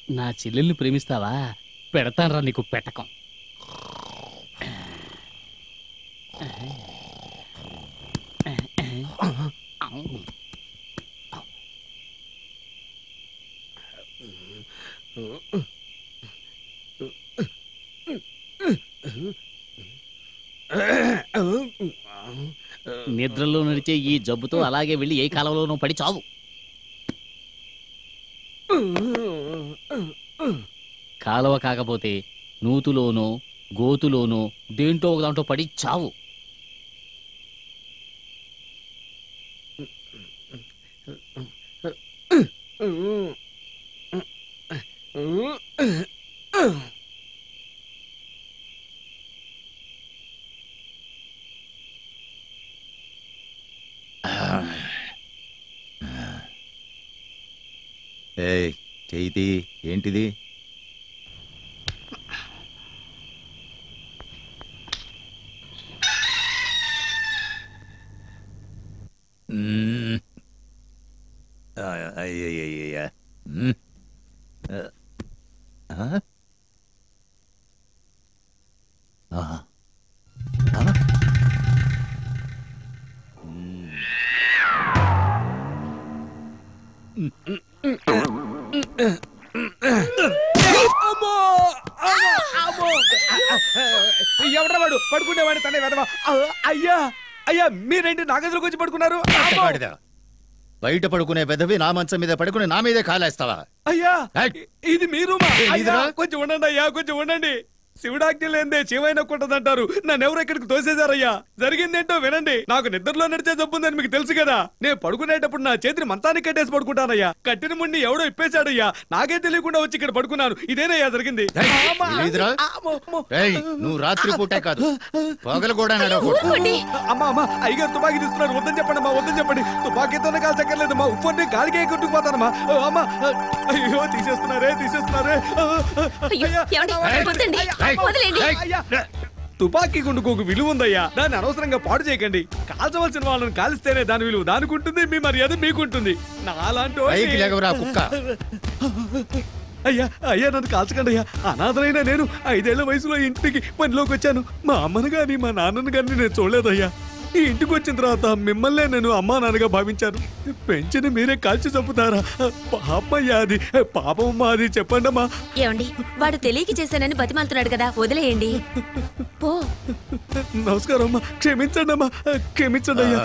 నా చెల్లెల్ని ప్రేమిస్తావా? పెడతానరా నీకు పెట్టకం. నిద్రలో నడిచే ఈ జబ్బుతో అలాగే వెళ్ళి ఏ కాలంలోనూ పడి చావు. కాలువ కాకపోతే నూతులోనో గోతులోనో దేంటో ఒక దాంట్లో పడి చావు. చేయితి ఏంటిది? అయ్యయ్యయ్యా ఎవడవాడు పడుకునేవాడు తనే వెదవా. అయ్యా అయ్యా మీరేంటి నా గదిలోకి వచ్చి పడుకున్నారు? బయట పడుకునే పెదవి నా మంచం మీద పడుకుని నా మీదే కాలేస్తావా? అయ్యా ఇది మీరు కొంచెం ఉండండి అయ్యా, కొంచెం ఉండండి. శివుడాజ్ఞ లేదే శివైన కొట్టదంటారు. నన్నెవరు ఇక్కడికి తోసేశారయ్యా. జరిగిందేంటో వినండి. నాకు నిద్రలో నడిచే జబ్బుందని మీకు తెలుసు కదా. నేను పడుకునేటప్పుడు నా చేతిని మంతానికి కట్టేసి పడుకుంటానయ్యా. కట్టిన ముడిని ఎవడో ఇప్పేశాడయ్యా. నాకే తెలియకుండా వచ్చి ఇక్కడ పడుకున్నాను. ఇదేనయ్యా జరిగింది. నువ్వు రాత్రి పూటే కాదు పగలు కూడా అమ్మా అమ్మా అయ్యగారు తుపాకీ తీస్తున్నారు. వద్దని చెప్పండి అమ్మా, వద్దని చెప్పండి. తుపాకీతోనే కాల్చక్కర్లేదు మా ఉప్పొని గాలికే కొట్టుకుపోతానమ్మా. అమ్మా అయ్యో తీసేస్తున్నారే తీసేస్తున్నారే. తుపాకీ గుండుకు ఒక విలువ ఉందయ్యా. దాన్ని అనవసరంగా పాడు చేయకండి. కాల్చవలసిన వాళ్ళని కాల్స్తేనే దాని విలువ దానికి ఉంటుంది, మీ మర్యాద మీకుంటుంది. నాలాంటి అయ్యా అయ్యా నన్ను కాల్చకండి అయ్యా. అనాథనైనా నేను 5 ఏళ్ల వయసులో ఇంటికి పనిలోకి వచ్చాను. మా అమ్మను గాని మా నాన్నను గాని నేను చూడలేదయ్యా. ఈ ఇంటికి వచ్చిన తర్వాత మిమ్మల్నే నేను అమ్మా నాన్నగా భావించాను. పెంచిన మీరే కాల్చి చంపుతారా? పాపయ్యా అది పాపమ్మా అది చెప్పండమ్మా. ఏమండి వాడు తెలియక చేశానని బతిమాలుతున్నాడు కదా, వదిలేయండి. పో. నమస్కారం అమ్మా, క్షమించండి అమ్మా, క్షమించండి అయ్యా.